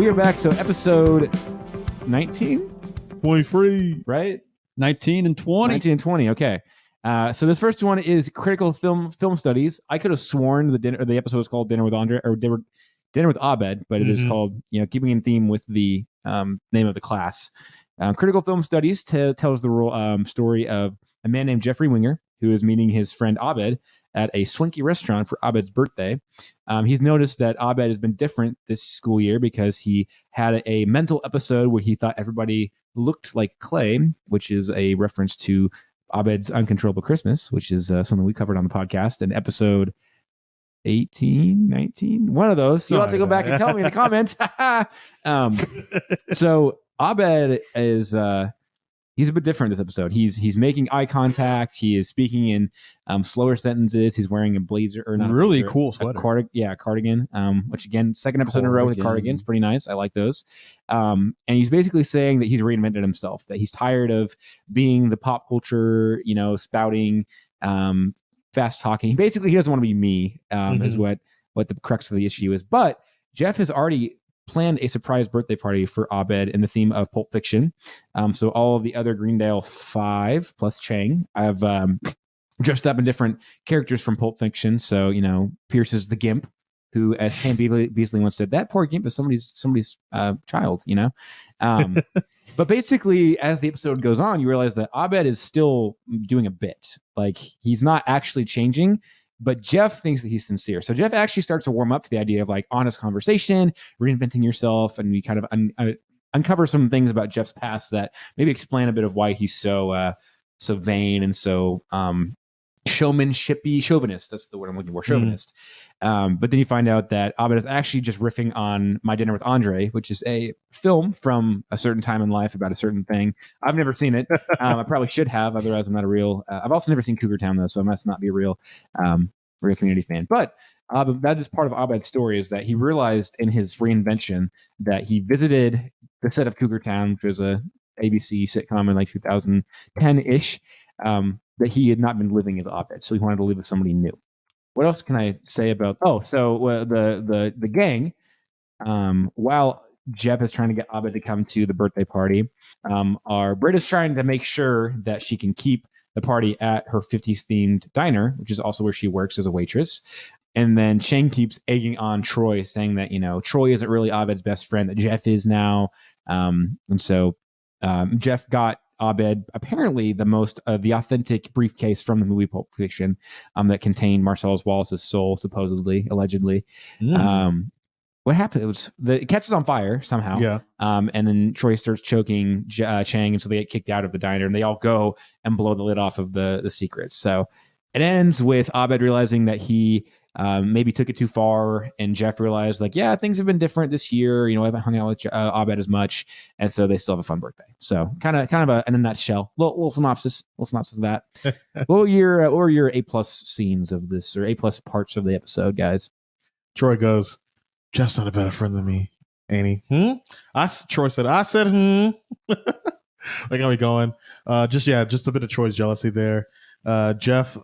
We are back. So episode 19? 23. Right? 19 and 20. 19 and 20. Okay. So this first one is critical film studies. I could have sworn the episode was called Dinner with Andre or Dinner with Abed, but it is called, keeping in theme with the name of the class. Critical film studies tells the story of a man named Jeffrey Winger who is meeting his friend Abed at a swanky restaurant for Abed's birthday. He's noticed that Abed has been different this school year because he had a mental episode where he thought everybody looked like clay, which is a reference to Abed's Uncontrollable Christmas, which is something we covered on the podcast in episode 18, 19, one of those. You'll have to go back and tell me in the comments. So Abed is he's a bit different this episode. He's making eye contact. He is speaking in slower sentences. He's wearing a blazer or not really blazer, cool sweater. Cardigan. Which again, second episode in a row with cardigans, pretty nice. I like those. And he's basically saying that he's reinvented himself. That he's tired of being the pop culture, spouting, fast talking. Basically, he doesn't want to be me. Is what the crux of the issue is. But Jeff has already planned a surprise birthday party for Abed in the theme of Pulp Fiction. So all of the other Greendale 5 plus Chang have dressed up in different characters from Pulp Fiction. So, Pierce is the Gimp, who, as Pam Beasley once said, that poor Gimp is somebody's child, But basically, as the episode goes on, you realize that Abed is still doing a bit. Like, he's not actually changing, but Jeff thinks that he's sincere. So Jeff actually starts to warm up to the idea of like honest conversation, reinventing yourself. And we kind of uncover some things about Jeff's past that maybe explain a bit of why he's so vain and so chauvinist. That's the word I'm looking for, chauvinist. But then you find out that Abed is actually just riffing on My Dinner with Andre, which is a film from a certain time in life about a certain thing. I've never seen it. I probably should have, otherwise I'm not a real. I've also never seen Cougar Town though, so I must not be a real Community fan. But that is part of Abed's story, is that he realized in his reinvention that he visited the set of Cougar Town, which was a ABC sitcom in like 2010-ish, that he had not been living as Abed, so he wanted to live with somebody new. What else can I say about? The gang, while Jeff is trying to get Abed to come to the birthday party, Britta's trying to make sure that she can keep the party at her 50s themed diner, which is also where she works as a waitress. And then Chang keeps egging on Troy, saying that, Troy isn't really Abed's best friend, that Jeff is now. And so Jeff got Abed apparently the authentic briefcase from the movie Pulp Fiction that contained Marcellus Wallace's soul, supposedly, allegedly. What happened? It catches on fire somehow. Yeah. And then Troy starts choking Chang, and so they get kicked out of the diner, and they all go and blow the lid off of the secrets. So it ends with Abed realizing that he maybe took it too far, and Jeff realized, like, yeah, things have been different this year. I haven't hung out with Abed as much, and so they still have a fun birthday. So kind of in a nutshell, little synopsis of that. What were your A+ scenes of this, or A+ parts of the episode, guys? Troy goes, Jeff's not a better friend than me, ain't he? Troy said, I said, Like, how we going? Just a bit of Troy's jealousy there. Jeff,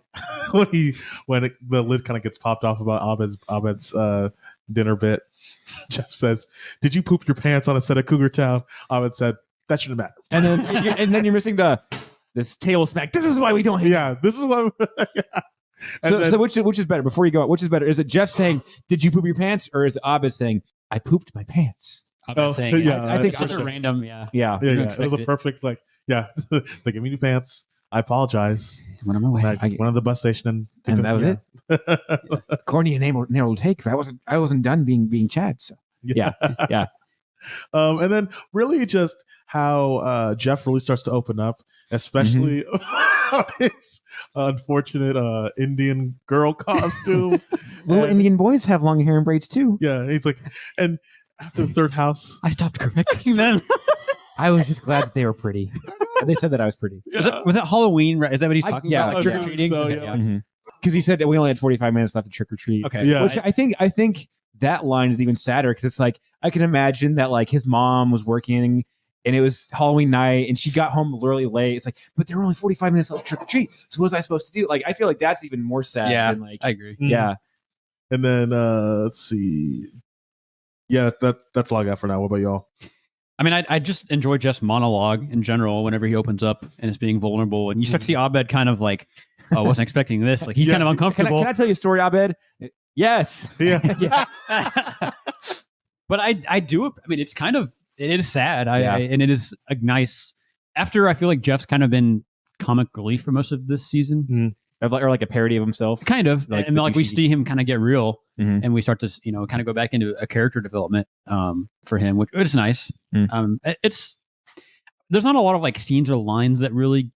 when the lid kind of gets popped off about Abed's dinner bit, Jeff says, "Did you poop your pants on a set of Cougar Town?" Abed said, "That shouldn't matter." And then you're missing this table smack. This is why we don't hate. Yeah, this is why. Yeah. So which is better? Before you go, which is better? Is it Jeff saying, "Did you poop your pants," or is it Abed saying, "I pooped my pants"? Saying, I think it's such a random, yeah. It was a perfect, like, yeah. They give me new pants. I apologize. Went on my way. I went to the bus station, and that was it. Corny and narrow take. I wasn't done being Chad. So yeah. And then really just how Jeff really starts to open up, especially his unfortunate Indian girl costume. Little Indian boys have long hair and braids too. Yeah, he's like, and after the third house, I stopped correcting them. I was just glad that they were pretty. They said that I was pretty. Yeah. Was it Halloween? Is that what he's talking about? Trick or treating. So, because he said that we only had 45 minutes left to trick or treat. Okay, yeah. Which I think that line is even sadder, because it's like, I can imagine that like his mom was working and it was Halloween night and she got home really late. It's like, but there were only 45 minutes left to trick or treat. So what was I supposed to do? Like, I feel like that's even more sad. Yeah, than, like, I agree. Yeah. And then let's see. Yeah, that's all I got for now. What about y'all? I mean, I just enjoy Jeff's monologue in general whenever he opens up and is being vulnerable. And you start to see Abed kind of like, oh, I wasn't expecting this. Like, he's kind of uncomfortable. Can I tell you a story, Abed? Yes. Yeah. But I do. I mean, it is sad. Yeah. And it is a nice, after I feel like Jeff's kind of been comic relief for most of this season. Or like a parody of himself. Kind of. Like and like we see him kind of get real. Mhm. And we start to, kind of go back into a character development for him, which is nice. There's not a lot of like scenes or lines that really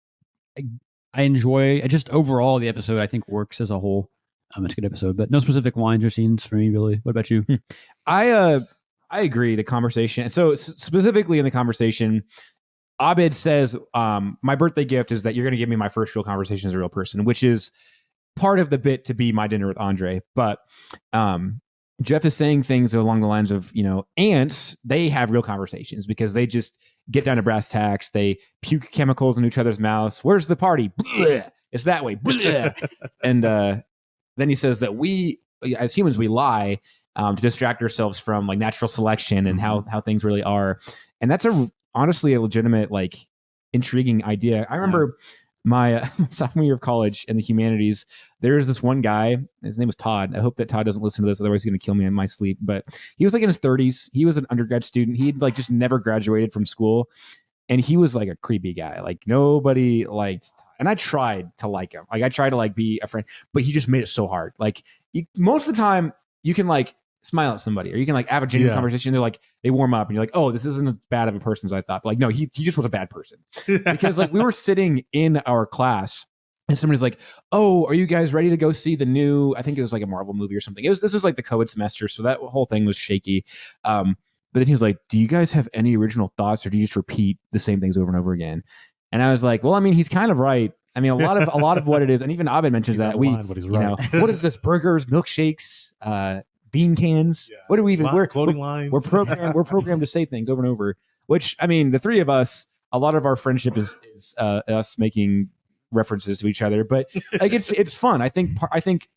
I enjoy. Just overall, the episode I think works as a whole. It's a good episode, but no specific lines or scenes for me, really. What about you? I agree. The conversation. So specifically in the conversation, Abed says, my birthday gift is that you're going to give me my first real conversation as a real person, which is part of the bit to be My Dinner with Andre. But Jeff is saying things along the lines of, ants, they have real conversations because they just get down to brass tacks. They puke chemicals in each other's mouths. Where's the party? Blech. It's that way. And then he says that we, as humans, we lie to distract ourselves from like natural selection and how things really are. And that's honestly a legitimate, like, intriguing idea. I remember my sophomore year of college in the humanities, there's this one guy, his name was Todd. I hope that Todd doesn't listen to this, otherwise he's going to kill me in my sleep. But he was like in his 30s. He was an undergrad student. He'd like just never graduated from school. And he was like a creepy guy. Like nobody liked, and I tried to like him. Like I tried to like be a friend, but he just made it so hard. Like most of the time you can like smile at somebody or you can like have a genuine conversation. They're like, they warm up and you're like, oh, this isn't as bad of a person as I thought. But like, no, he just was a bad person because like we were sitting in our class and somebody's like, oh, are you guys ready to go see the new, I think it was like a Marvel movie or something. This was like the COVID semester. So that whole thing was shaky. But then he was like, do you guys have any original thoughts or do you just repeat the same things over and over again? And I was like, well, I mean, he's kind of right. I mean, a lot of what it is. And even Abed mentions that what is this? Burgers, milkshakes, bean cans. Yeah. What do we even? Clothing lines. We're programmed to say things over and over. Which I mean, the three of us, a lot of our friendship is us making references to each other. But like it's fun. I think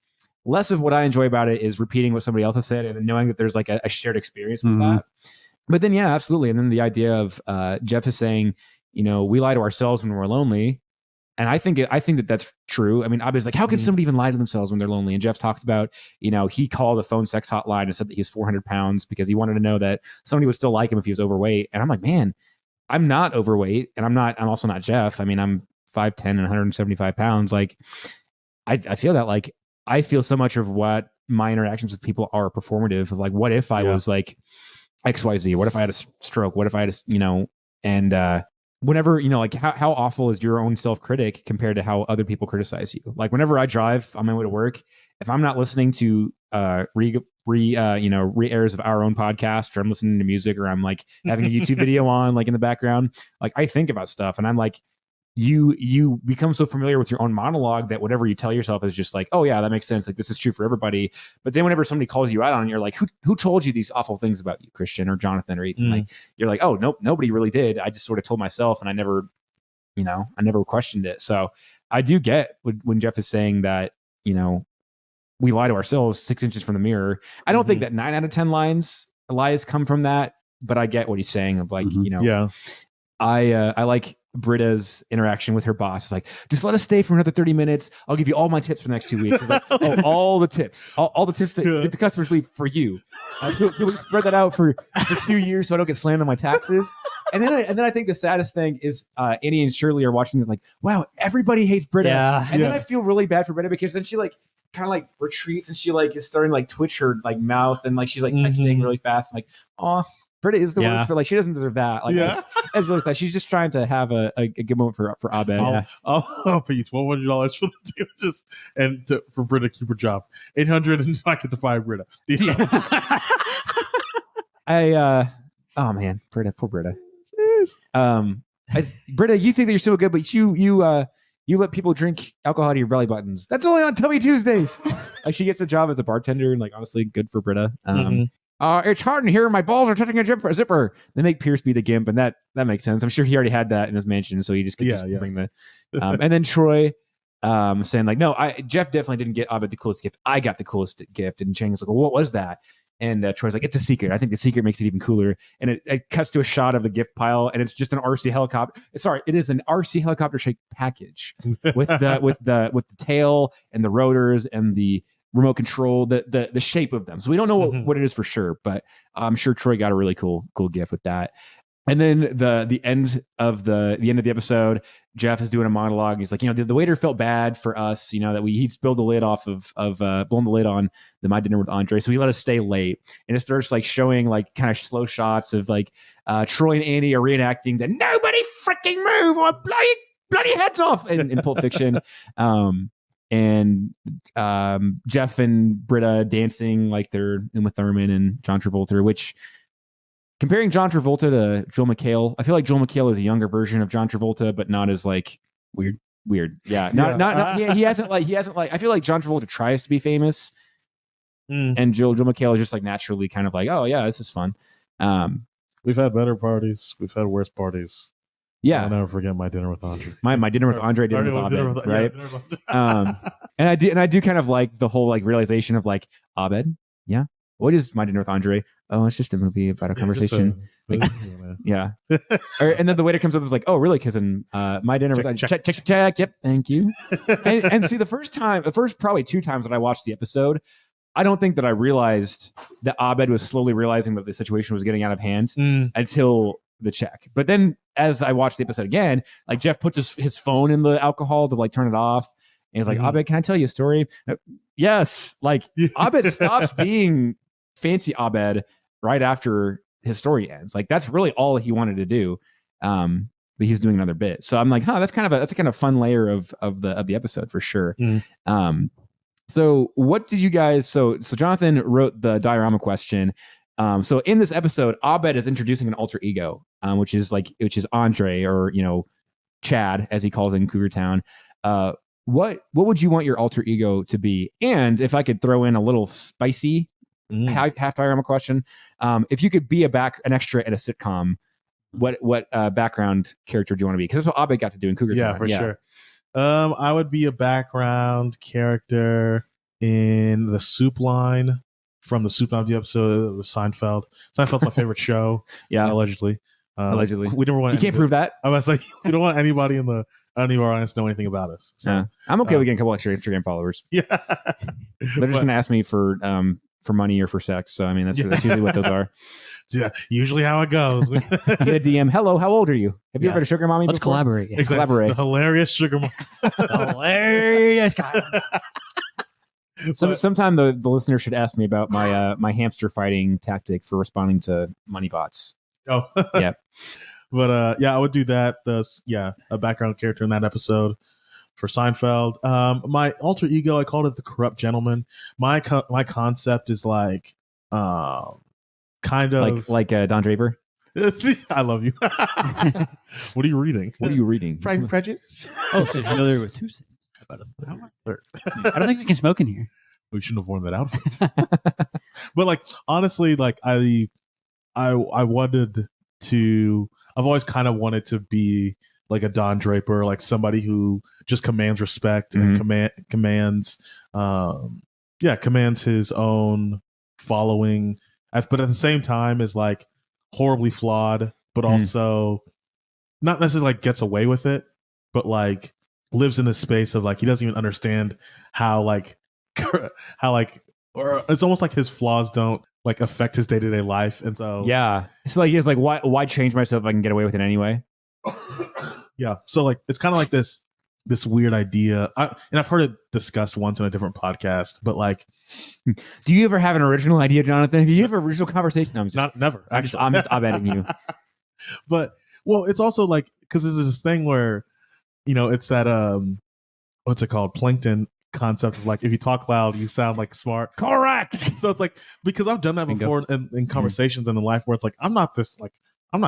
less of what I enjoy about it is repeating what somebody else has said and then knowing that there's like a shared experience with that. But then yeah, absolutely. And then the idea of Jeff is saying, we lie to ourselves when we're lonely. And I think that that's true. I mean, Abed's like, how can somebody even lie to themselves when they're lonely? And Jeff talks about, he called a phone sex hotline and said that he's 400 pounds because he wanted to know that somebody would still like him if he was overweight. And I'm like, man, I'm not overweight. And I'm also not Jeff. I mean, I'm 5'10" and 175 pounds. Like, I feel that like, I feel so much of what my interactions with people are performative of like, what if I was like XYZ? What if I had a stroke? What if I had and whenever, like how awful is your own self-critic compared to how other people criticize you? Like whenever I drive on my way to work, if I'm not listening to re-airs of our own podcast, or I'm listening to music, or I'm like having a YouTube video on like in the background, like I think about stuff and I'm like, you become so familiar with your own monologue that whatever you tell yourself is just like, oh yeah, that makes sense. Like this is true for everybody. But then whenever somebody calls you out on it, you're like, who told you these awful things about you, Christian or Jonathan or Ethan? Like you're like, oh nope, nobody really did. I just sort of told myself and I never questioned it. So I do get when Jeff is saying that, we lie to ourselves 6 inches from the mirror. I don't think that 9 out of 10 lies come from that, but I get what he's saying of like, I like Britta's interaction with her boss. It's like, just let us stay for another 30 minutes. I'll give you all my tips for the next 2 weeks. It's like, all the tips, all the tips that the customers leave for you. Can we spread that out for 2 years so I don't get slammed on my taxes? And then I think the saddest thing is Annie and Shirley are watching it like, wow, everybody hates Britta. Then I feel really bad for Britta because then she like kind of like retreats and she like is starting to like twitch her like mouth and like she's like texting really fast. I'm like, oh, Britta is the worst, but like she doesn't deserve that. Like that's really sad. She's just trying to have a good moment for Abed. I'll pay you $1,200 for the damages and for Britta to keep her job. 800 and I get to fire Britta. Oh man, Britta, poor Britta. Britta, you think that you're so good, but you let people drink alcohol out of your belly buttons. That's only on Tummy Tuesdays. Like she gets a job as a bartender, and like honestly, good for Britta. It's hard in here. My balls are touching a zipper. They make Pierce be the gimp, and that makes sense. I'm sure he already had that in his mansion, so he just could bring the. And then Troy saying like, no, Jeff definitely didn't get Abed the coolest gift. I got the coolest gift, and Chang's like, well, what was that? And Troy's like, it's a secret. I think the secret makes it even cooler. And it cuts to a shot of the gift pile, and it's just an RC helicopter. Sorry, it is an RC helicopter shaped package with the tail and the rotors and the remote control, the shape of them. So we don't know what it is for sure, but I'm sure Troy got a really cool gift with that. And then the end of the end of the episode, Jeff is doing a monologue. He's like, the waiter felt bad for us, that he'd spilled the lid off of blown the lid on the My Dinner with Andre. So he let us stay late. And it starts like showing like kind of slow shots of like Troy and Andy are reenacting the nobody freaking move or bloody heads off in Pulp Fiction. And Jeff and Britta dancing like they're Uma Thurman and John Travolta, which comparing John Travolta to Joel McHale, I feel like Joel McHale is a younger version of John Travolta, but not as like weird. Yeah. He hasn't like, I feel like John Travolta tries to be famous and Joel McHale is just like naturally kind of like, oh yeah, this is fun. We've had better parties. We've had worse parties. Yeah. I'll never forget My Dinner with Andre. My Dinner with Andre, Dinner with Abed, right? And I do kind of like the whole like realization of like, Abed, yeah. What is My Dinner with Andre? Oh, it's just a movie about a conversation. Yeah. And then the waiter comes up and is like, oh, really? Because in My Dinner with Andre, check. Yep. Thank you. and see, the first probably 2 times that I watched the episode, I don't think that I realized that Abed was slowly realizing that the situation was getting out of hand until the check. But then as I watched the episode again, like Jeff puts his phone in the alcohol to like turn it off. And he's like, Abed, can I tell you a story? Yes. Like Abed stops being fancy Abed right after his story ends. Like that's really all he wanted to do. But he's doing another bit. So I'm like, that's a kind of fun layer of the episode for sure. So what did you guys, so Jonathan wrote the diorama question. So in this episode, Abed is introducing an alter ego, which is Andre, or, Chad, as he calls in Cougar Town. What would you want your alter ego to be? And if I could throw in a little spicy half diorama question, if you could be an extra at a sitcom, what background character do you want to be? Because that's what Abed got to do in Cougar Town. For sure. I would be a background character in the Soup Line from the Soup Line episode of Seinfeld. Seinfeld's my favorite show. Yeah, allegedly. We never want. You can't prove that. I was like, we don't want anybody in the any of our audience to know anything about us. So I'm okay with getting a couple extra Instagram followers. Yeah, they're just gonna ask me for money or for sex. So I mean, that's usually what those are. Yeah, usually how it goes. You get a DM. Hello, how old are you? Have you ever had a sugar mommy? Let's before? collaborate. Exactly. Collaborate. The hilarious sugar mommy. Hilarious guy. Sometime the listener should ask me about my hamster fighting tactic for responding to money bots. Oh, yeah. But I would do that. A background character in that episode for Seinfeld. My alter ego, I called it the corrupt gentleman. My concept is like, kind of like Don Draper. I love you. What are you reading? Pride and Prejudice. Oh, so you're familiar with 2 Cents? I don't think we can smoke in here. We shouldn't have worn that outfit. But like honestly, like I wanted to. I've always kind of wanted to be like a Don Draper, like somebody who just commands respect and commands his own following, but at the same time is like horribly flawed, but also not necessarily like gets away with it, but like lives in this space of like he doesn't even understand how or it's almost like his flaws don't like affect his day-to-day life. And so it's like why change myself if I can get away with it anyway? So like it's kind of like this weird idea, and I've heard it discussed once in a different podcast, but like, do you ever have an original idea, Jonathan? Have you ever original conversation? No, never. I'm just abetting you. But well, it's also like because there's this thing where it's that what's it called, plankton concept of like if you talk loud you sound like smart. Correct. So it's like, because I've done that before in conversations and in life where it's like I'm not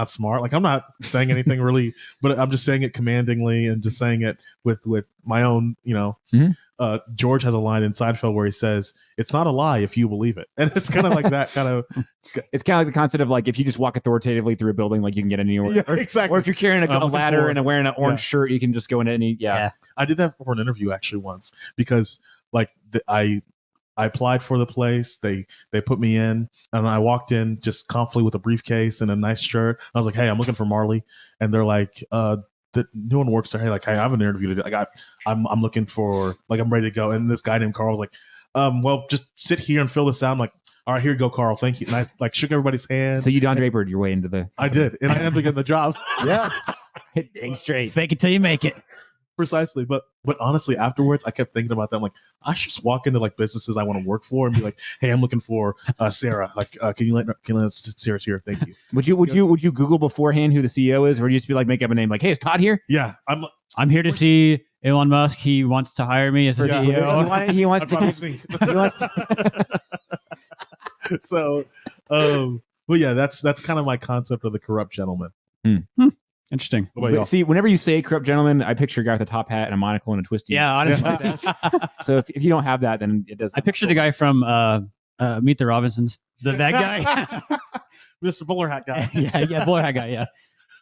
smart, like I'm not saying anything really, but I'm just saying it commandingly and just saying it with my own George has a line in Seinfeld where he says it's not a lie if you believe it, and it's kind of like that kind of it's kind of like the concept of like if you just walk authoritatively through a building, like you can get anywhere. Yeah, exactly. Or if you're carrying a ladder and wearing an orange shirt, you can just go into any I did that for an interview actually once because like I I applied for the place. They put me in, and I walked in just comfortably with a briefcase and a nice shirt. I was like, "Hey, I'm looking for Marley," and they're like, no one works there. Hey, like, hey, I have an interview today. Like, I'm looking for, like, I'm ready to go. And this guy named Carl was like, well, just sit here and fill this out. I'm like, all right, here you go, Carl. Thank you. And I like shook everybody's hand. So you Don Drapered your way into the. I did, and I ended up getting the job. Yeah, dang straight. Fake it till you make it. Precisely. But honestly, afterwards, I kept thinking about that. I'm like, I should just walk into like businesses I want to work for and be like, hey, I'm looking for Sarah. Like, can you let us Sarah's here? Thank you. Would you Google beforehand who the CEO is, or would you just be like make up a name like, hey, is Todd here? Yeah, I'm here to see Elon Musk. He wants to hire me as a Yeah. CEO. He wants I brought a to. sink. He wants to So, but yeah, that's kind of my concept of the corrupt gentleman. Interesting. What about y'all? see, whenever you say corrupt gentleman, I picture a guy with a top hat and a monocle and a twisty. Yeah, honestly. So if you don't have that, then it doesn't. I picture the guy from Meet the Robinsons, the bad guy. Mr. Bowler Hat guy. yeah, bowler hat guy.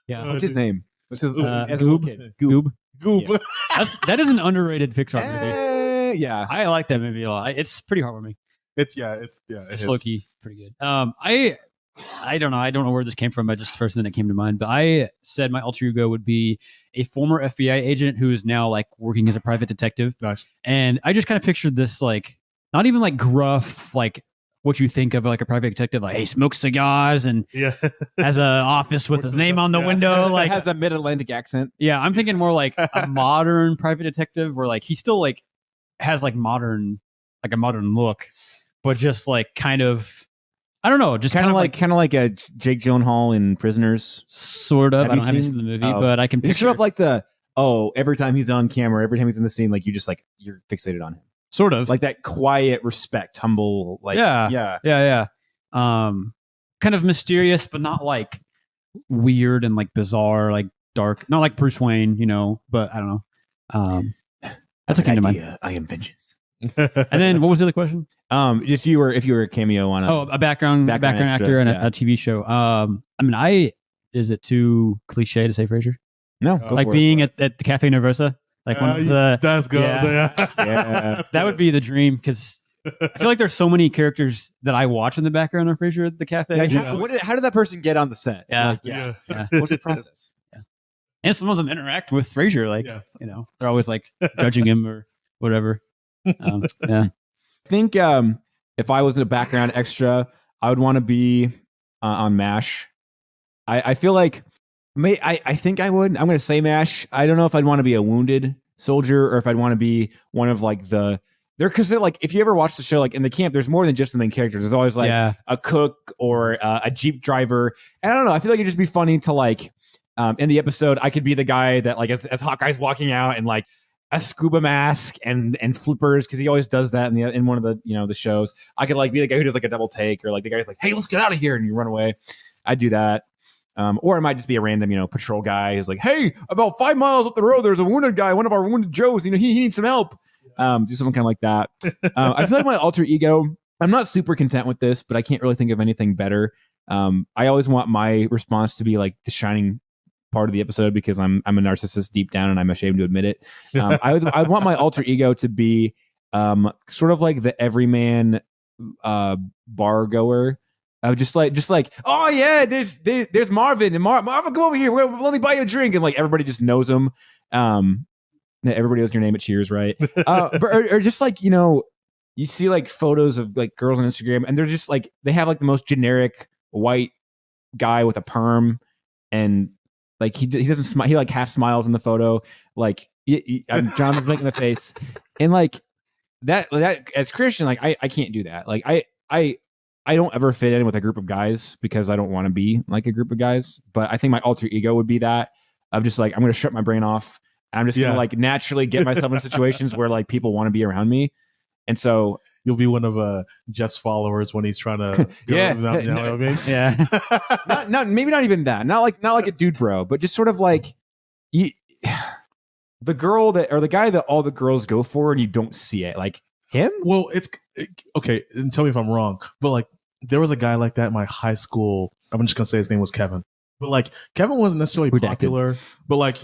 Yeah. What's his name? What's his as a Goob. little kid? Goob. Goop. Yeah. That is an underrated Pixar movie. Yeah. I like that movie a lot. It's pretty heartwarming. It's Low key pretty good. I don't know. I don't know where this came from. But just the first thing that came to mind. But I said my alter ego would be a former FBI agent who is now like working as a private detective. Nice. And I just kind of pictured this like not even like gruff like what you think of like a private detective, like, hey, smokes cigars and Yeah. has an office with his name on the window. Like Like, has a mid-Atlantic accent. yeah, I'm thinking more like a modern private detective where like he still like has like a modern look, but just like kind of, I don't know, just Kind of like a Jake Gyllenhaal in Prisoners. sort of. Have I you haven't seen- seen the movie, oh. but I can He's picture sort of like every time he's on camera, every time he's in the scene, like you just like you're fixated on him. sort of Like that quiet respect, humble, like Yeah. Kind of mysterious, but not like weird and like bizarre, like dark. Not like Bruce Wayne, but I don't know. That's what came to mind. I am vengeance. And then what was the other question? If you were a cameo on A background extra, actor in yeah. a TV show. Is it too cliche to say Frasier? No, go Like for being at the Cafe Nervosa? Like one of the That's good. Yeah. Yeah. that would be the dream because I feel like there's so many characters that I watch in the background of Frasier at the cafe. Like, how did that person get on the set? Yeah. Like, Yeah. What's the process? And some of them interact with Frasier, like Yeah. they're always like judging him or whatever. Yeah, I think if I was a background extra, I would want to be on MASH. I feel like I think I would. I'm going to say MASH. I don't know if I'd want to be a wounded soldier or if I'd want to be one of like because they're like, if you ever watch the show, like in the camp, there's more than just the main characters. There's always like a cook or a Jeep driver. And I don't know. I feel like it'd just be funny to like in the episode, I could be the guy that like as Hawkeye's walking out and like a scuba mask and flippers because he always does that in one of the the shows. I could like be the guy who does like a double take or like the guy who's like, hey, let's get out of here, and you run away. I'd do that. Or it might just be a random, patrol guy who's like, hey, about 5 miles up the road, there's a wounded guy, one of our wounded Joes. He needs some help. Do something kind of like that. I feel like my alter ego, I'm not super content with this, but I can't really think of anything better. I always want my response to be like the shining part of the episode because I'm a narcissist deep down and I'm ashamed to admit it. I want my alter ego to be sort of like the everyman bar goer. Just like, oh yeah, there's Marvin and Marvin, come over here. Let me buy you a drink, and like everybody just knows him. Everybody knows your name at Cheers, right? or just like you see like photos of like girls on Instagram, and they're just like they have like the most generic white guy with a perm, and like he doesn't smile. He like half smiles in the photo. Like Jonathan's making the face, and like that as Christian, like I can't do that. Like I don't ever fit in with a group of guys because I don't want to be like a group of guys. But I think my alter ego would be that of just like, I'm going to shut my brain off. And I'm just going to like naturally get myself in situations where like people want to be around me. And so you'll be one of Jeff's followers when he's trying to maybe not even that. Not like a dude bro, but just sort of like the girl that or the guy that all the girls go for and you don't see it. Like him? Well, it's okay. And tell me if I'm wrong, but like there was a guy like that in my high school. I'm just gonna say his name was Kevin, but like Kevin wasn't necessarily popular. But like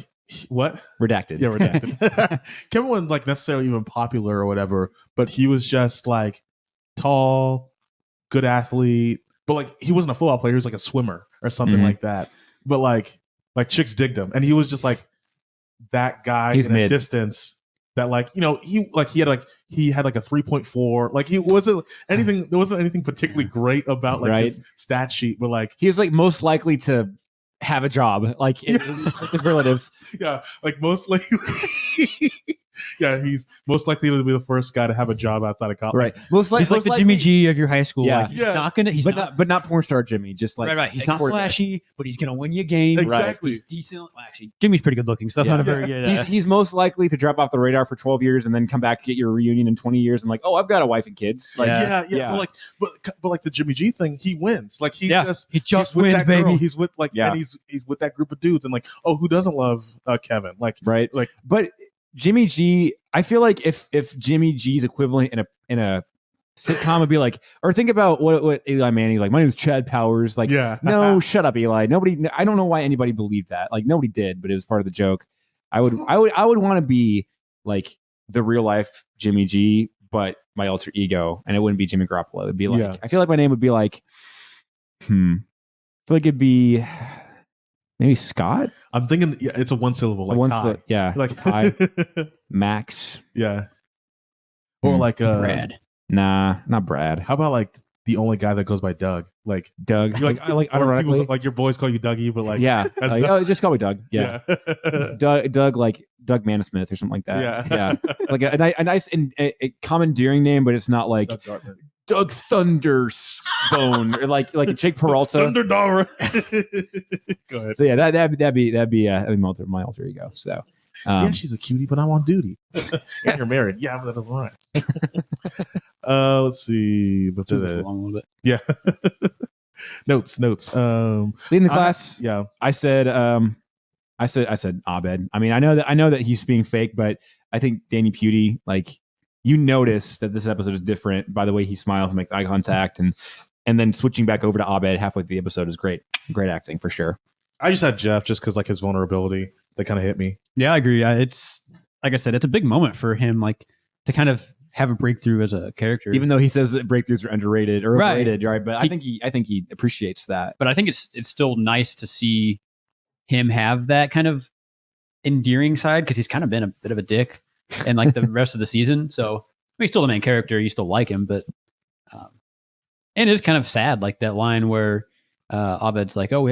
what? Redacted. Yeah, redacted. Kevin wasn't like necessarily even popular or whatever, but he was just like tall, good athlete, but like he wasn't a football player. He was like a swimmer or something Mhm. like that. But like chicks digged him, and he was just like that guy He's in a mid. distance that like he had like a 3.4. Like he wasn't anything. There wasn't anything particularly great about like Right. his stat sheet, but like He was like most likely to have a job, like in the relatives. yeah, like most likely. Yeah, he's most likely to be the first guy to have a job outside of college. Right. Most He's like the Jimmy G of your high school. Yeah. Like, he's Yeah. not gonna. He's not. but not porn star Jimmy. Just like Right. He's like not quarterback. flashy, but he's gonna win you a game. Exactly. He's decent. Well, actually, Jimmy's pretty good looking, so that's Yeah. not a very good. He's most likely to drop off the radar for 12 years and then come back, get your reunion in 20 years, and like, oh, I've got a wife and kids. Like, Yeah. But like the Jimmy G thing, he wins. Like he's just he just he's with wins, that girl. baby. He's with like and he's with that group of dudes, and like, oh, who doesn't love Kevin? Like right. like But Jimmy G, I feel like if Jimmy G's equivalent in a sitcom would be like, or think about what Eli Manning, like, my name's Chad Powers. Like, yeah. no, shut up, Eli. Nobody, I don't know why anybody believed that. Like, nobody did, but it was part of the joke. I would want to be like the real life Jimmy G, but my alter ego, and it wouldn't be Jimmy Garoppolo. It'd be like, I feel like my name would be like, I feel like it'd be maybe Scott. I'm thinking it's a one syllable, like Ty. Like Ty. Max. Yeah. Or like Brad. Nah, not Brad. How about like the only guy that goes by Doug? Like Doug. like ironically. people, like your boys call you Dougie, but like yeah. as Like, oh, just call me Doug. Yeah. Doug like Doug Mannesmith or something like that. Yeah. Like a nice and a common endearing name, but it's not like Doug Thunderbone or like a Jake Peralta. Thunderdara. Go ahead. So yeah, that'd be my alter ego. So yeah, she's a cutie, but I'm on duty. And you're married. Yeah, but that doesn't rhyme. Let's see. But Took us along a little bit. yeah. Notes. leading the class. I said Abed. I mean, I know that he's being fake, but I think Danny Pudi, like, you notice that this episode is different by the way he smiles and makes eye contact, and then switching back over to Abed halfway through the episode is great acting for sure. I just had Jeff just because like his vulnerability that kind of hit me. Yeah, I agree. It's like I said, it's a big moment for him, like to kind of have a breakthrough as a character. Even though he says that breakthroughs are underrated or Right. overrated, right? But I think he appreciates that. But I think it's still nice to see him have that kind of endearing side because he's kind of been a bit of a dick and like the rest of the season. So I mean, he's still the main character. You still like him, but and it's kind of sad, like that line where Abed's like, "Oh, we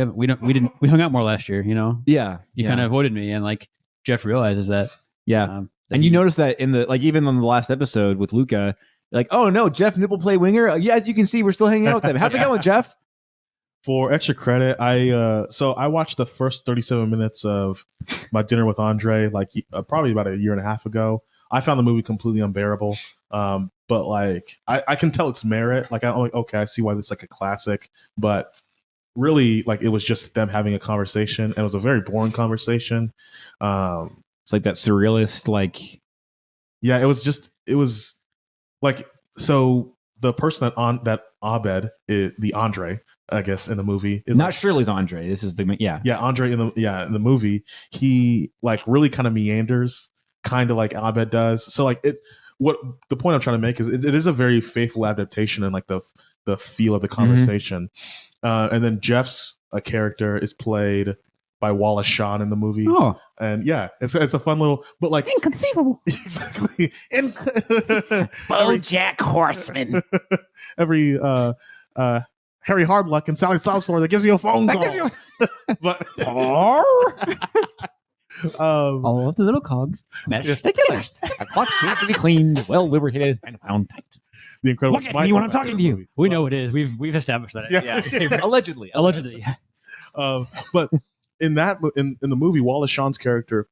hung out more last year." You know, Yeah, you kind of avoided me, and like Jeff realizes that. Yeah. And you notice that in the, like, even on the last episode with Luca, like, oh no, Jeff nipple play winger. Yeah, as you can see, we're still hanging out with him. How's it going, Jeff? For extra credit, I watched the first 37 minutes of My Dinner with Andre, like probably about a year and a half ago. I found the movie completely unbearable. But like I can tell its merit. Like I'm like, okay, I see why this is like a classic, but really like it was just them having a conversation, and it was a very boring conversation. It's like that surrealist, like, yeah, it was like, so the person that Abed, the Andre, I guess, in the movie is not like, Shirley's Andre. This is the Andre in the movie, he like really kind of meanders, kind of like Abed does. So like what the point I'm trying to make is it is a very faithful adaptation and like the feel of the conversation. And then Jeff's character is played by Wallace Shawn in the movie. Oh, And yeah, it's a fun little, but like inconceivable. exactly. BoJack Horseman. Every Harry Hardluck and Sally Southsore that gives you a phone call. But All of the little cogs meshed together. The clock needs to be cleaned, well lubricated, and found tight. the incredible. Look at me when I'm talking to you. We know it is. We've established that. Yeah. Allegedly. Allegedly. But in the movie, Wallace Shawn's character,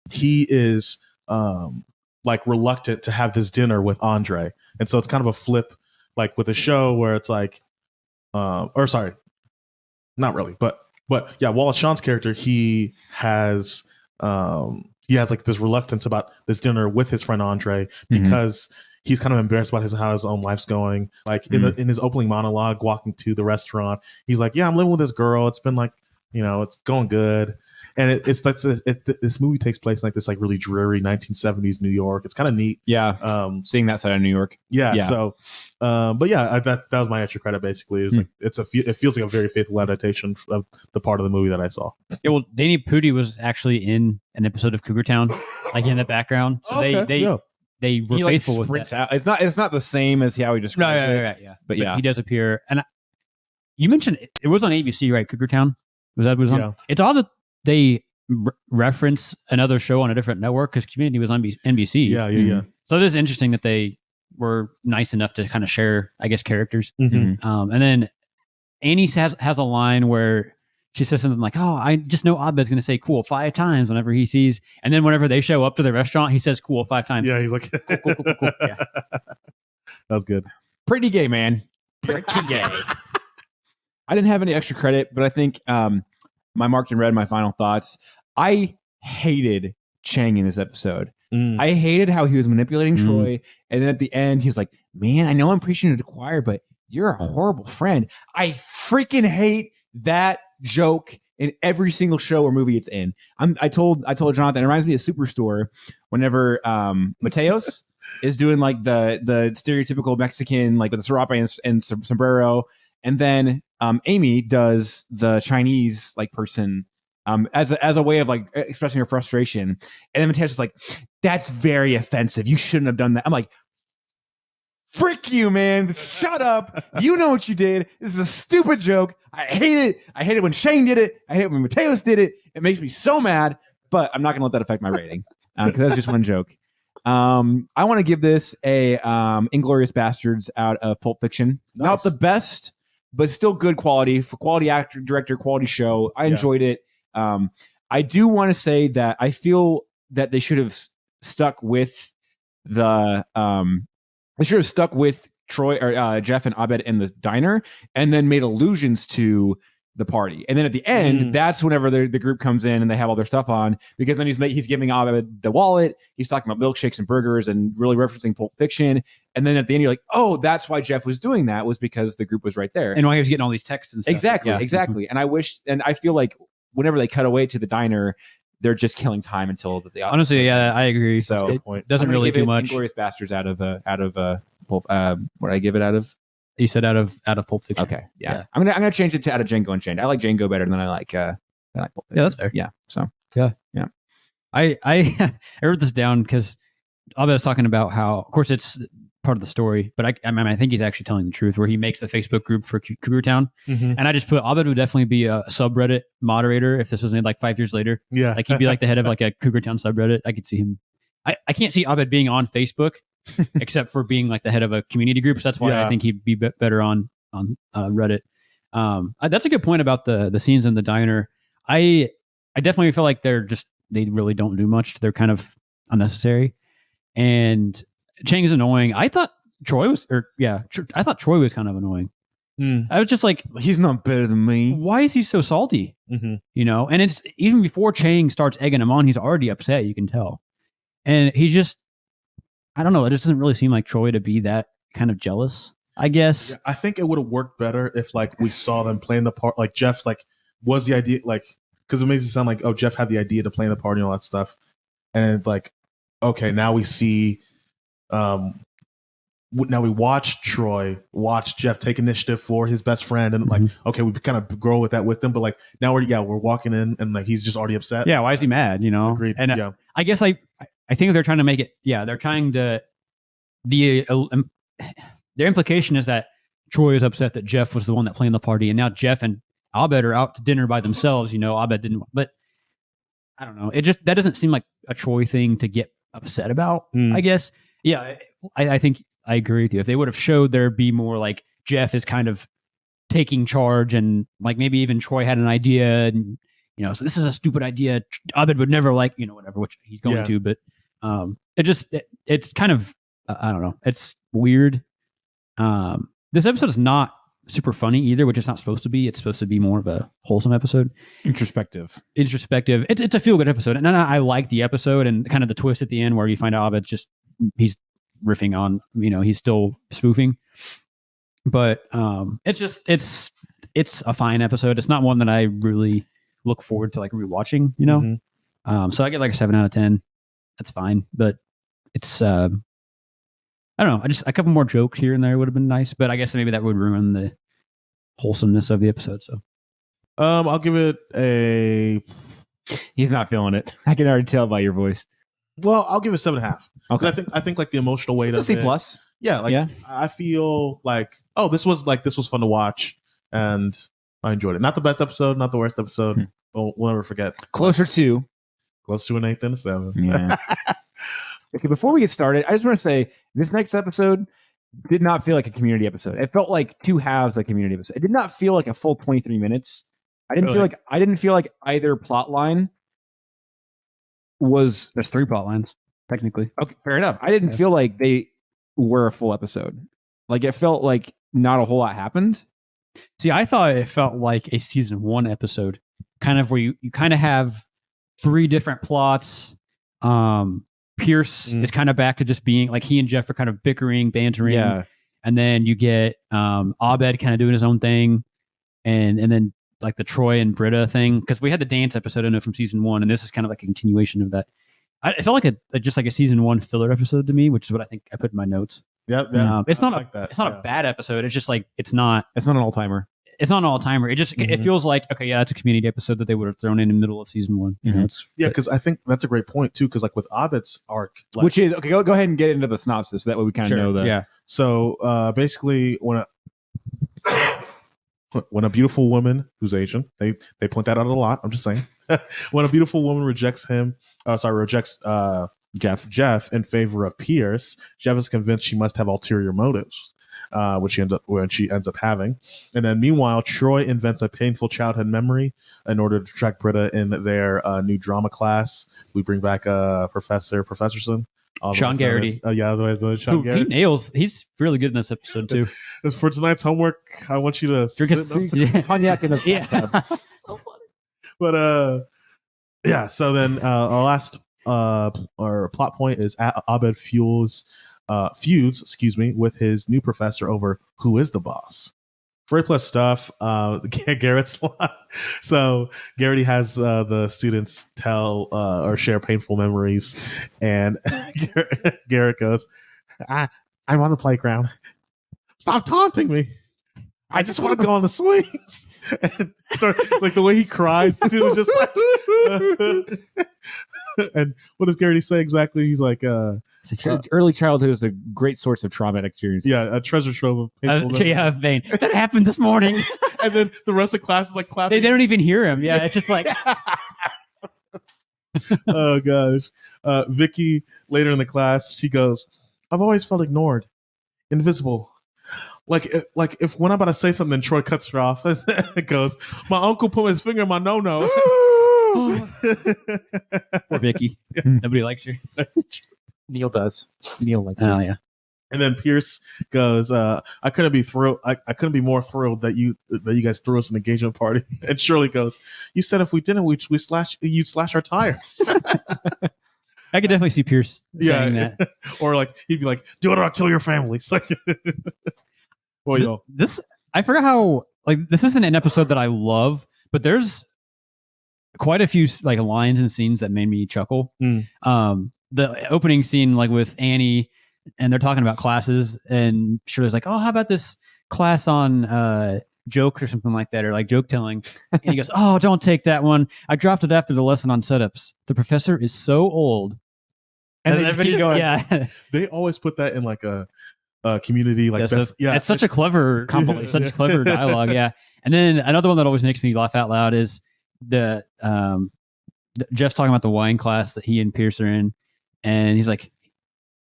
he is like reluctant to have this dinner with Andre, and so it's kind of a flip, like with the show where it's like, or sorry, not really, but yeah, Wallace Shawn's character, he has like this reluctance about this dinner with his friend Andre because he's kind of embarrassed about how his own life's going. Like in his opening monologue, walking to the restaurant, he's like, "Yeah, I'm living with this girl. It's been like, it's going good." and this movie takes place in like this like really dreary 1970s New York. It's kind of neat. Yeah. Seeing that side of New York. Yeah. So, but yeah, that was my extra credit. Basically, it's like it feels like a very faithful adaptation of the part of the movie that I saw. Yeah, well, Danny Pudi was actually in an episode of Cougar Town, like in the background. So they were faithful with that. Out. It's not the same as how he describes it. Right, yeah. But yeah, he does appear. And you mentioned it was on ABC, right? Cougar Town. Was on? Yeah. It's odd that they reference another show on a different network because Community was on NBC. Yeah. So it is interesting that they were nice enough to kind of share, I guess, characters. Mm-hmm. And then Annie has a line where she says something like, "Oh, I just know Abed's going to say cool 5 times whenever he sees," and then whenever they show up to the restaurant, he says cool 5 times. Yeah, he's like, cool. Yeah. That was good. Pretty gay, man. Pretty gay. I didn't have any extra credit, but I think my marked in red, my final thoughts. I hated Chang in this episode. I hated how he was manipulating Troy. And then at the end, he was like, "Man, I know I'm preaching to the choir, but you're a horrible friend." I freaking hate that joke in every single show or movie it's in. I told Jonathan, it reminds me of Superstore whenever Mateos is doing like the stereotypical Mexican, like with the serape and sombrero. And then Amy does the Chinese like person as a way of like expressing her frustration. And then Mateos is like, "That's very offensive. You shouldn't have done that." I'm like, frick you, man. Shut up. You know what you did. This is a stupid joke. I hate it. I hate it when Shane did it. I hate it when Mateos did it. It makes me so mad, but I'm not going to let that affect my rating because that's just one joke. I want to give this a Inglourious Bastards out of Pulp Fiction. Nice. Not the best, but still good quality for quality actor, director, quality show. I enjoyed it. I do want to say that I feel that they should have stuck with Troy or Jeff and Abed in the diner and then made allusions to the party. And then at the end, that's whenever the group comes in and they have all their stuff on, because then he's giving Abed the wallet. He's talking about milkshakes and burgers and really referencing Pulp Fiction. And then at the end, you're like, oh, that's why Jeff was doing that, was because the group was right there. And why he was getting all these texts and stuff. Exactly. And I feel like whenever they cut away to the diner, they're just killing time until the honestly, yeah, I agree. So it doesn't really do much. Inglourious Bastards out of Pulp. What did I give it out of? You said out of Pulp Fiction. Okay, yeah. I'm gonna change it to out of Django Unchained. I like Django better than I like Pulp Fiction. Yeah, that's fair. Yeah. So yeah. I wrote this down because Abed was talking about how, of course, it's part of the story, but I think he's actually telling the truth, where he makes a Facebook group for Cougar Town, and I just put Abed would definitely be a subreddit moderator if this was made like 5 years later. Yeah, like he'd be like the head of like a Cougar Town subreddit. I could see him. I can't see Abed being on Facebook except for being like the head of a community group. So that's why I think he'd be better on Reddit. That's a good point about the scenes in the diner. I definitely feel like they really don't do much. They're kind of unnecessary. And Chang is annoying. I thought Troy was kind of annoying. I was just like, he's not better than me. Why is he so salty? You know, and it's even before Chang starts egging him on, he's already upset. You can tell. And he just, I don't know. It just doesn't really seem like Troy to be that kind of jealous, I guess. Yeah, I think it would have worked better if like we saw them playing the part, like Jeff, like was the idea, like, because it makes it sound like, oh, Jeff had the idea to play in the party and all that stuff. And like, okay, now we see, now we watch Jeff take initiative for his best friend, and like, okay, we kind of grow with that with them, but like now we're walking in and like he's just already upset. Yeah, why is he mad? You know, agreed. And yeah. I guess I think they're trying to make it. Yeah, they're trying to. Their implication is that Troy is upset that Jeff was the one that planned the party, and now Jeff and Abed are out to dinner by themselves. You know, Abed didn't, but I don't know. That doesn't seem like a Troy thing to get upset about. I guess. Yeah, I think I agree with you. If they would have showed there'd be more like Jeff is kind of taking charge, and like maybe even Troy had an idea, and you know, so this is a stupid idea. Abed would never like, you know, whatever, which he's going to, but it's kind of, I don't know. It's weird. This episode is not super funny either, which it's not supposed to be. It's supposed to be more of a wholesome episode. Introspective. It's a feel good episode. And I like the episode and kind of the twist at the end where you find out Abed he's riffing on, you know, he's still spoofing, but it's a fine episode. It's not one that I really look forward to like rewatching. You know, so I get like a 7 out of 10. That's fine, but it's I don't know. I just a couple more jokes here and there would have been nice, but I guess maybe that would ruin the wholesomeness of the episode. So, I'll give it a. He's not feeling it. I can already tell by your voice. Well, I'll give it 7.5. Okay. I think like the emotional weight It's a of C it. plus. Yeah, like I feel like this was fun to watch, and I enjoyed it. Not the best episode, not the worst episode. But we'll never forget. Closer to an 8 than a 7. Yeah. Okay, before we get started, I just want to say this next episode did not feel like a community episode. It felt like two halves of a community episode. It did not feel like a full 23 minutes. I didn't feel like either plot line was. there's 3 plot lines technically. Okay, fair enough. I didn't feel like they were a full episode. Like it felt like not a whole lot happened. See, I thought it felt like a season 1 episode, kind of where you kind of have 3 different plots. Pierce is kind of back to just being like he and Jeff are kind of bickering, bantering. Yeah. And then you get Abed kind of doing his own thing. And then like the Troy and Britta thing. Because we had the dance episode I know from season 1, and this is kind of like a continuation of that. It felt like just like a season 1 filler episode to me, which is what I think I put in my notes. Yeah, it's not like that. It's not a bad episode. It's just like it's not an all timer. It's not an all timer. It just it feels like okay, yeah, that's a community episode that they would have thrown in the middle of season 1. You know, because I think that's a great point too. Because like with Abed's arc, like, which is okay. Go ahead and get into the synopsis. So that way we kind of know that. Yeah. So basically, when a beautiful woman who's Asian, they point that out a lot. I'm just saying, when a beautiful woman rejects Jeff in favor of Pierce, Jeff is convinced she must have ulterior motives, which she ends up having. And then meanwhile, Troy invents a painful childhood memory in order to track Britta in their new drama class. We bring back Professorson. Sean Garrity. Otherwise known as Sean Garrity. He nails. He's really good in this episode too. As for tonight's homework, I want you to drink cognac in the so funny. But so then our last our plot point is Abed feuds with his new professor over who is the boss. Frey plus stuff. Garrett's lot. So Garrity has the students tell or share painful memories, and Garrett goes, "I'm on the playground. Stop taunting me. I just want to go on the swings." And start like the way he cries too, just like. And what does Garrity say exactly? He's like, early childhood is a great source of traumatic experience. Yeah, a treasure trove of painful Vane. That happened this morning. And then the rest of the class is like clapping. They don't even hear him. Yeah, it's just like. Oh gosh. Vicky later in the class, she goes, "I've always felt ignored, invisible. Like if when I'm about to say something, Troy cuts her off. It goes, my uncle put his finger in my no-no." Poor Vicky. Nobody likes her. Neil does. Neil likes her. Oh yeah. And then Pierce goes, I couldn't be thrilled. I couldn't be more thrilled that you guys threw us an engagement party. And Shirley goes, "You said if we didn't, you'd slash our tires." I could definitely see Pierce saying that. Or like he'd be like, "Do it or I'll kill your family." It's like, well, this I forgot how like this isn't an episode that I love, but there's quite a few like lines and scenes that made me chuckle. The opening scene, like with Annie, and they're talking about classes, and Shirley's like, "Oh, how about this class on jokes or something like that, or like joke telling?" And he goes, "Oh, don't take that one. I dropped it after the lesson on setups. The professor is so old." And they just keep going. Yeah, they always put that in like a community like this. Yeah, it's such a clever compliment, such clever dialogue. Yeah, and then another one that always makes me laugh out loud is the Jeff's talking about the wine class that he and Pierce are in, and he's like,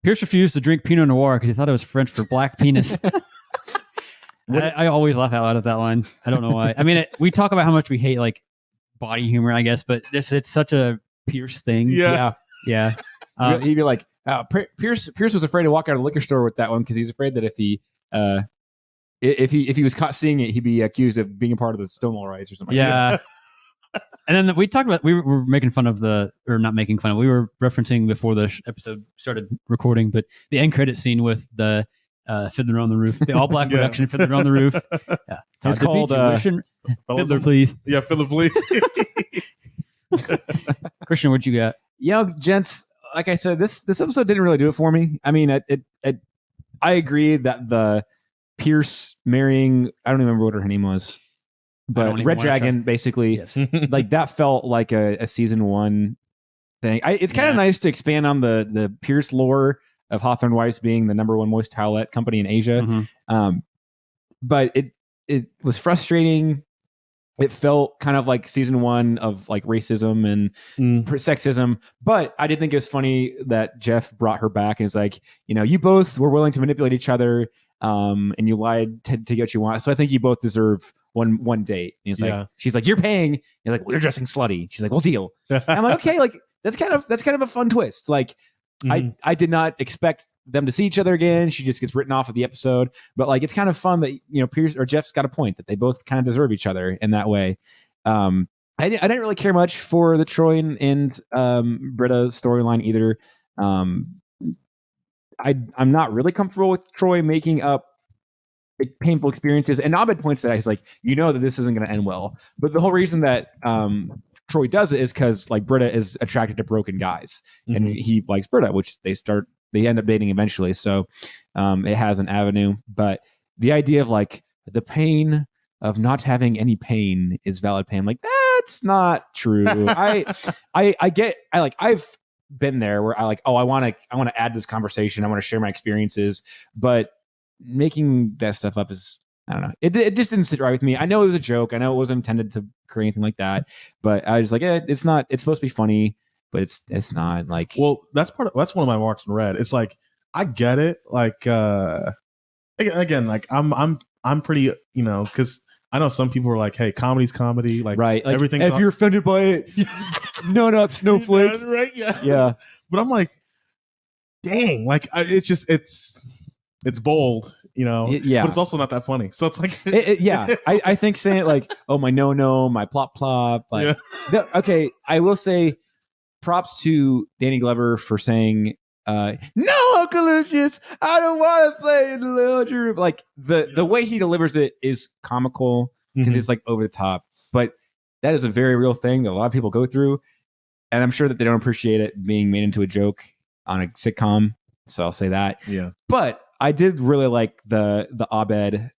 "Pierce refused to drink Pinot Noir because he thought it was French for black penis." I always laugh out loud at that line. I don't know why. I mean, we talk about how much we hate like body humor, I guess, but it's such a Pierce thing. Yeah. He'd be like, Pierce was afraid to walk out of the liquor store with that one because he's afraid that if he was caught seeing it, he'd be accused of being a part of the Stonewall riots or something. Yeah. And then we talked about, we were making fun of not making fun of, we were referencing before the episode started recording, but the end credit scene with the Fiddler on the Roof, the all black production of Fiddler on the Roof. Yeah. It's called Fiddler, please. Yeah, Fiddler, please. Christian, what you got? Gents, like I said, this episode didn't really do it for me. I mean, I agree that the Pierce marrying, I don't even remember what her name was, but Red Dragon, basically, Yes. like that felt like a season 1 thing. It's kind of nice to expand on the Pierce lore of Hawthorne Wipes being the number 1 moist towelette company in Asia. Mm-hmm. But it was frustrating. It felt kind of like season 1 of like racism and sexism. But I did think it was funny that Jeff brought her back and is like, you both were willing to manipulate each other, and you lied to get what you want. So I think you both deserve one date. And he's like, she's like, you're paying. You're like, well, you're dressing slutty. She's like, well, deal. And I'm like, okay, like that's kind of a fun twist. Like, I did not expect them to see each other again. She just gets written off of the episode, but like it's kind of fun that Pierce or Jeff's got a point that they both kind of deserve each other in that way. I didn't really care much for the Troy and Britta storyline either. I'm not really comfortable with Troy making up painful experiences, and Abed points that out. He's like, that this isn't going to end well, but the whole reason that Troy does it is because like Britta is attracted to broken guys, and he likes Britta, which they end up dating eventually. So it has an avenue, but the idea of like the pain of not having any pain is valid pain. Like that's not true. I've been there where I want to add this conversation. I want to share my experiences, but making that stuff up is, I don't know. It just didn't sit right with me. I know it was a joke. I know it wasn't intended to create anything like that, but I was like, it's not. It's supposed to be funny, but it's not. Like, well, that's one of my marks in red. It's like I get it. Like again, like I'm pretty, because I know some people are like, hey, comedy's comedy. Like, right, like, everything. If you're offended by it, nut up, snowflake. Right? Yeah. But I'm like, dang, like it's bold. Yeah, but it's also not that funny. So it's like, I think saying it like, oh, my no, my plop plop. Like, okay, I will say props to Danny Glover for saying, no, Uncle Lucius, I don't want to play in the laundry room. Like the way he delivers it is comical because it's like over the top, but that is a very real thing that a lot of people go through. And I'm sure that they don't appreciate it being made into a joke on a sitcom. So I'll say that. Yeah. But I did really like the Abed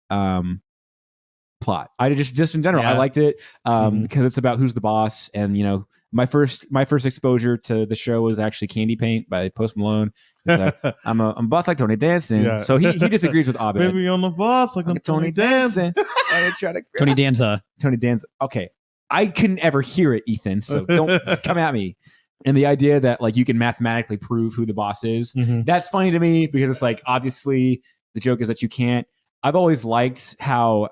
plot. I just in general, I liked it because it's about who's the boss. And, my first exposure to the show was actually Candy Paint by Post Malone. So I'm a boss like Tony Dancing. Yeah. So he disagrees with Abed. Baby on the boss like Tony Dancing. Tony Danza. Tony Danza. Okay. I couldn't ever hear it, Ethan. So don't come at me. And the idea that like you can mathematically prove who the boss is, that's funny to me because it's like, obviously the joke is that you can't. I've always liked how,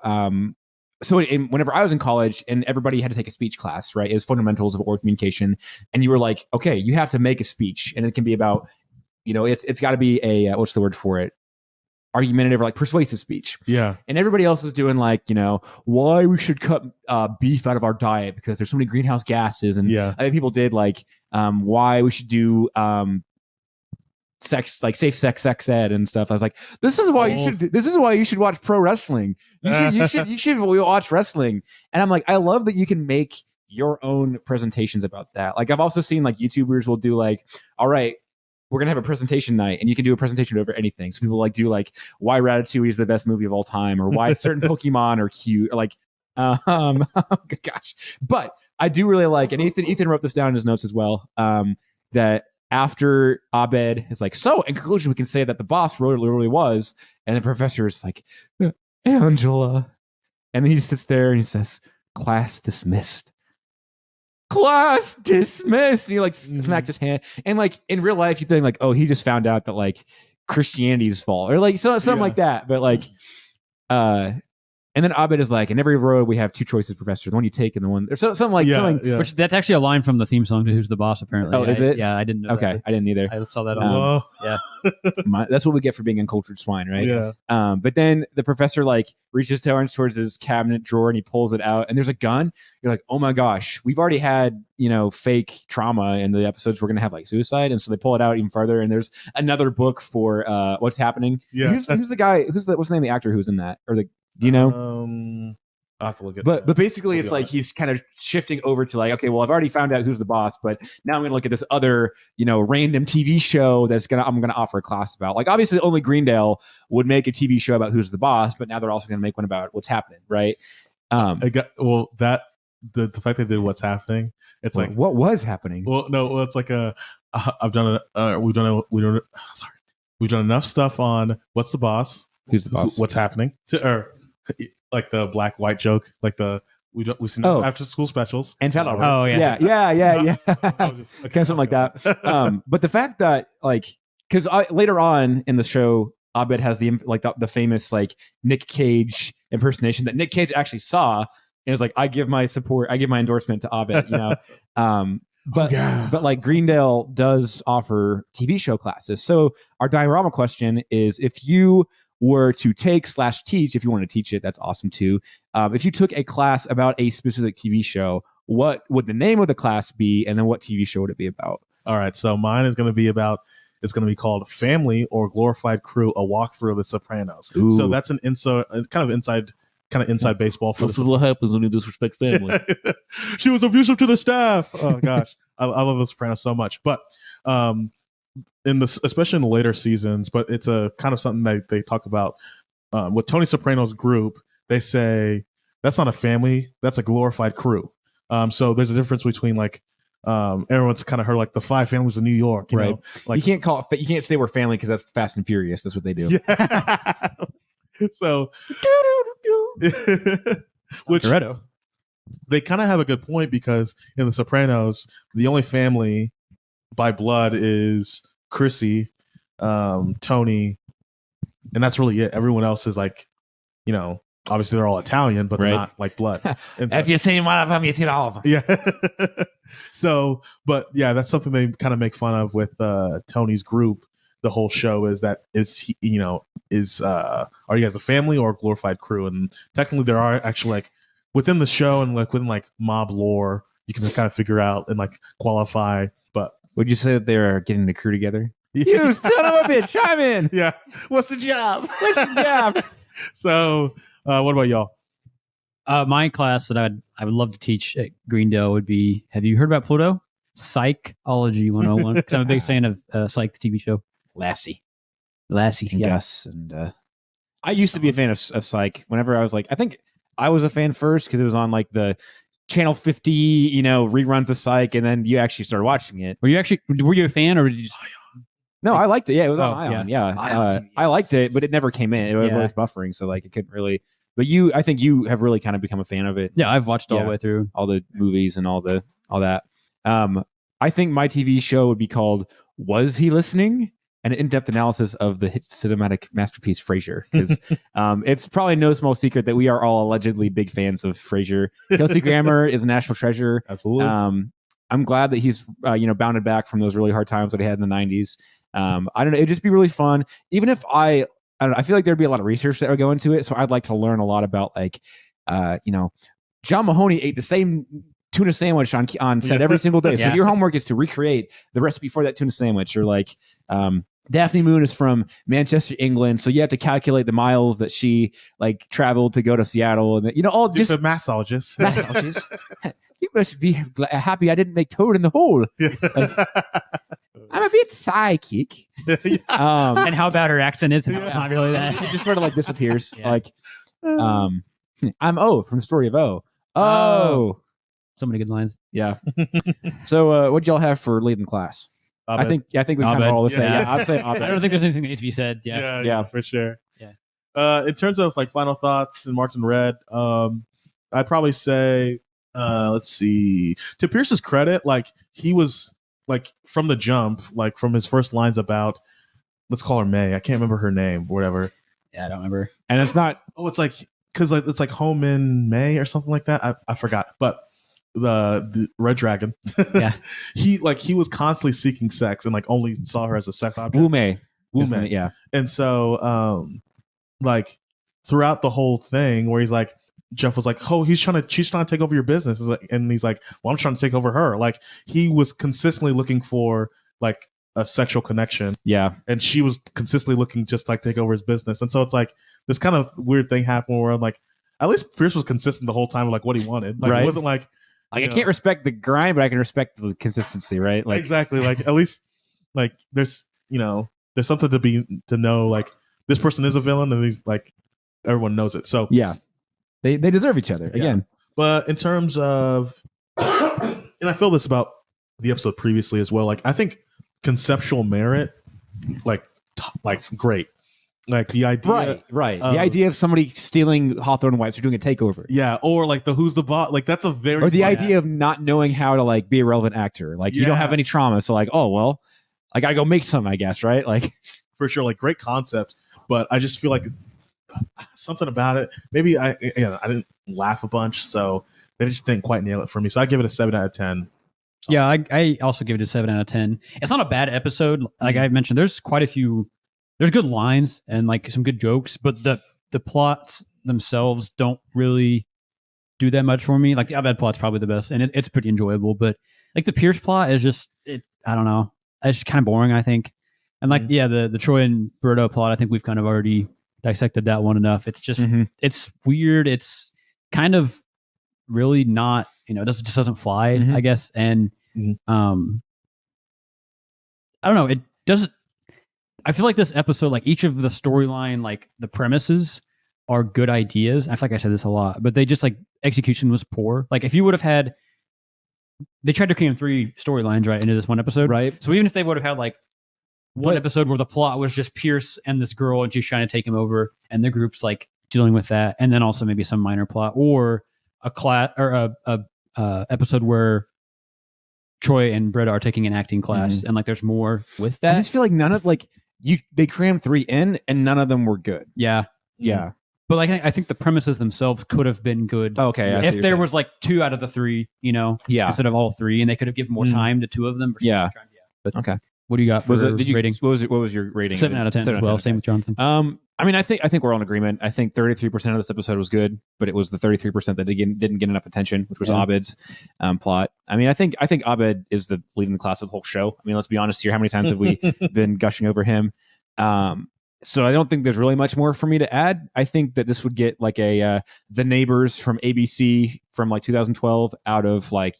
whenever I was in college and everybody had to take a speech class, right? It was fundamentals of oral communication. And you were like, okay, you have to make a speech and it can be about, it's got to be a, what's the word for it? Argumentative or like persuasive speech. Yeah. And everybody else was doing like, why we should cut beef out of our diet because there's so many greenhouse gases. And I think people did like why we should do sex, like safe sex ed and stuff. I was like, this is why you should watch pro wrestling. You should watch wrestling. And I'm like, I love that you can make your own presentations about that. Like I've also seen like YouTubers will do like, all right, we're going to have a presentation night and you can do a presentation over anything. So people like do like why Ratatouille is the best movie of all time or why certain Pokemon are cute or like, gosh, but I do really like, and Ethan wrote this down in his notes as well. That after Abed is like, so in conclusion, we can say that the boss really was, and the professor is like, Angela. And then he sits there and he says, class dismissed. Class dismissed. And he like smacks his hand. And like in real life, you think like, oh, he just found out that like Christianity's fault or like something like that. But like, and And then Abed is like, in every road we have two choices, Professor. The one you take and the one, or something like something. Yeah. Which that's actually a line from the theme song to Who's the Boss, apparently. Oh, is it? Yeah, I didn't know Okay, that. I didn't either. I saw that on That's what we get for being uncultured swine, right? Yeah. But then the professor like reaches towards his cabinet drawer and he pulls it out and there's a gun. You're like, oh my gosh, we've already had, fake trauma in the episodes. We're going to have like suicide. And so they pull it out even farther. And there's another book for what's happening. Yeah. Who's the guy? What's the name of the actor who's in that? Or do you know? I'll have to look at but basically it's like he's kind of shifting over to like, okay, well, I've already found out who's the boss, but now I'm going to look at this other, random TV show I'm going to offer a class about. Like obviously only Greendale would make a TV show about who's the boss, but now they're also going to make one about what's happening, right? The fact they did what's happening, it's like what was happening. Well, no, well, it's like we've done enough stuff on what's the boss, who's the boss, what's happening, or like the black white joke, like we've seen after school specials and found out. Oh yeah, kind of something like that. But the fact that because later on in the show, Abed has the famous like Nick Cage impersonation that Nick Cage actually saw. And was like, I give my endorsement to Abed, But like Greendale does offer TV show classes. So our diorama question is, if you were to take/teach, if you want to teach it, that's awesome too. If you took a class about a specific TV show, what would the name of the class be? And then what TV show would it be about? All right. So mine is going to be it's going to be called Family or Glorified Crew, a walkthrough of The Sopranos. Ooh. So that's kind of inside baseball for this is what happens when you disrespect family. She was abusive to the staff. Oh gosh, I love The Sopranos so much. But especially in the later seasons, but it's a kind of something that they talk about with Tony Soprano's group. They say that's not a family, that's a glorified crew. So there's a difference between like everyone's kind of heard like the five families of New York, right? Know? Like you can't say we're family because that's Fast and Furious. That's what they do. Yeah. So. Which Toretto. They kind of have a good point because in The Sopranos, the only family by blood is Chrissy, Tony, and that's really it. Everyone else is like, obviously they're all Italian, but they're not like blood. And if you've seen one of them, you've seen all of them. Yeah. So, but yeah, that's something they kind of make fun of with Tony's group. The whole show is that are you guys a family or a glorified crew? And technically there are actually like within the show and like within like mob lore, you can kind of figure out and like qualify. But would you say that they're getting the crew together? You son of a bitch, I'm in. Yeah. What's the job? job? So what about y'all? My class that I would love to teach at Greendale would be, have you heard about Pluto? Psychology 101. Because I'm a big fan of Psych, the TV show. Lassie and Gus, and I used to be a fan of Psych. Whenever I was like, I think I was a fan first because it was on like the Channel 50, reruns of Psych, and then you actually started watching it. Were you a fan, or did you just? No, I liked it. Yeah, it was on Ion. Yeah, I liked it, but it never came in. It was always buffering, so like it couldn't really. But I think you have really kind of become a fan of it. Yeah, I've watched all the way through all the movies and all that. I think my TV show would be called "Was He Listening?" An in-depth analysis of the hit cinematic masterpiece Frasier, because it's probably no small secret that we are all allegedly big fans of Frasier. Kelsey Grammer is a national treasure. Absolutely. I'm glad that he's bounded back from those really hard times that he had in the 90s. I don't know. It'd just be really fun. Even if I don't know, I feel like there'd be a lot of research that would go into it. So I'd like to learn a lot about John Mahoney ate the same tuna sandwich on set every single day. So your homework is to recreate the recipe for that tuna sandwich, or like Daphne Moon is from Manchester, England, so you have to calculate the miles that she like traveled to go to Seattle, and all just a massages. You must be happy I didn't make Toad in the hole. I'm a bit psychic. And how bad her accent is, it's not really that. It just sort of like disappears. Like, I'm O from the story of O. Oh. So many good lines. Yeah. So what'd y'all have for leading class? I think we kind of all the same. Yeah, I'd say Abed. I don't think there's anything that needs to be said. Yeah, for sure. Yeah. In terms of like final thoughts and marked in red, I'd probably say, let's see. To Pierce's credit, like he was like from the jump, like from his first lines about, let's call her May. I can't remember her name, whatever. Yeah, I don't remember. And it's not. Oh, it's like because like it's like Home in May or something like that. I forgot, but the Red Dragon, Yeah. he was constantly seeking sex and like only saw her as a sex object. Wume. Yeah. And so like throughout the whole thing where he's like, Jeff was like, oh, she's trying to take over your business. And he's like, well, I'm trying to take over her. Like he was consistently looking for like a sexual connection. Yeah. And she was consistently looking just like take over his business. And so it's like this kind of weird thing happened where I'm like, at least Pierce was consistent the whole time of like what he wanted. Like right. It wasn't like I can't respect the grind, but I can respect the consistency, right? Like exactly. Like at least like there's something to know like this person is a villain and he's like everyone knows it. So yeah. They deserve each other again. Yeah. But in terms of, and I feel this about the episode previously as well. Like I think conceptual merit, like great. Like the idea, right. The idea of somebody stealing Hawthorne wipes or doing a takeover. Yeah, or like the who's the boss. Like that's a very or the idea of not knowing how to like be a relevant actor. Like you don't have any trauma, so like oh well, I gotta go make some. I guess right. Like for sure, like great concept, but I just feel like something about it. Maybe I didn't laugh a bunch, so they just didn't quite nail it for me. So I give it a 7 out of 10. So. Yeah, I also give it a 7 out of 10. It's not a bad episode. Like I mentioned, there's quite a few. There's good lines and like some good jokes, but the plots themselves don't really do that much for me. Like the Abed plot's probably the best, and it's pretty enjoyable. But like the Pierce plot is just I don't know. It's just kind of boring, I think. And like the Troy and Berto plot, I think we've kind of already dissected that one enough. It's just it's weird. It's kind of really not, it just doesn't fly, I guess. And I don't know. It doesn't. I feel like this episode, like each of the storyline, like the premises are good ideas. I feel like I said this a lot, but they just like execution was poor. Like if you would have had, they tried to cram 3 storylines right into this one episode, right? So even if they would have had like one episode where the plot was just Pierce and this girl and she's trying to take him over and the group's like dealing with that, and then also maybe some minor plot or a class or a episode where Troy and Britta are taking an acting class and like there's more with that. I just feel like none of like they crammed 3 in and none of them were good. Yeah. But like I think the premises themselves could have been good. Okay, if there was like 2 out of the 3, instead of all 3, and they could have given more time to 2 of them. But okay. What do you got for rating? What was your rating? 7 out of 10 as well. Same with Jonathan. I mean, I think we're all in agreement. I think 33% of this episode was good, but it was the 33% that didn't get enough attention, which was Abed's plot. I mean, I think Abed is the leading the class of the whole show. I mean, let's be honest here. How many times have we been gushing over him? So I don't think there's really much more for me to add. I think that this would get like a The Neighbors from ABC from like 2012 out of like,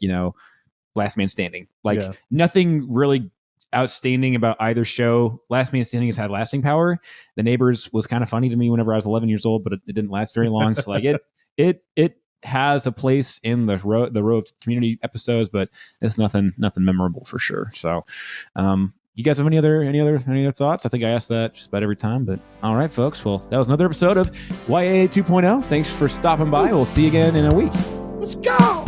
Last Man Standing. Like nothing really outstanding about either show. Last Man Standing has had lasting power. The Neighbors was kind of funny to me whenever I was 11 years old, but it didn't last very long. So like it has a place in the row of community episodes, but it's nothing memorable for sure. So you guys have any other thoughts? I think I asked that just about every time, but all right, folks. Well, that was another episode of YAA 2.0. Thanks for stopping by. We'll see you again in a week. Let's go.